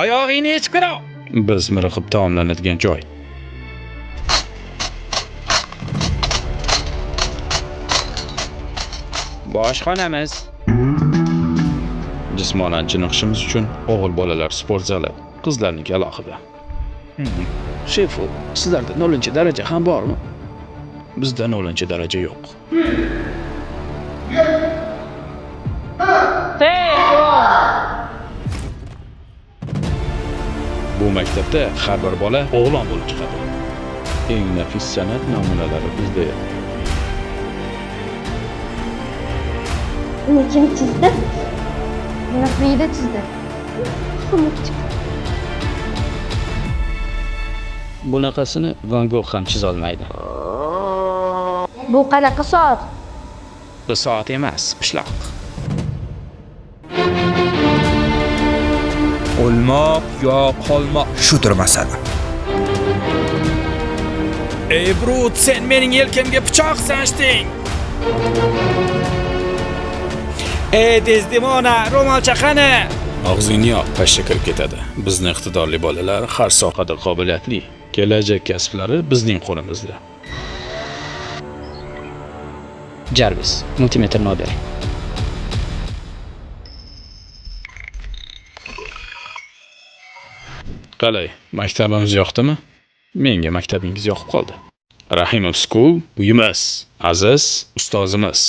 Oyog'ingni yechib kira. Biz miriqib taomlanadigan joy. Boshxonamiz. Jismonan chiniqishimiz uchun o'g'il bolalar sport zali, qizlarniki alohida. Shef, sizlarda 0-daraja ham bormi? Bizda 0-daraja yo'q. Bu maktabda har bir bola o'g'lon bo'lib chiqadi. Eng nafis san'at namunalari bizda. Uni kim chizdi? Uni Frida chizdi. Bunaqasini Van Gogh ham chiza olmaydi. Bu qanaqa soat? Bu soat emas, pishloq. O'lmoq yo qolmoq shudir masala. Ey brut, sen mening yelkamga pichoq sanchding. Ey Desdemona, ro'molcha qani? Og'zingni yop, pashsha kirib ketadi. Bizning iqtidorli bolalar har sohada qobiliyatli. Kelajak kasblari bizning qo'limizda. Jarvis, multimetr Nobel. Qalay, maktabimiz yoqdimi? Menga maktabingiz yoqib qoldi. Rahimov School uyimiz, aziz ustozimiz.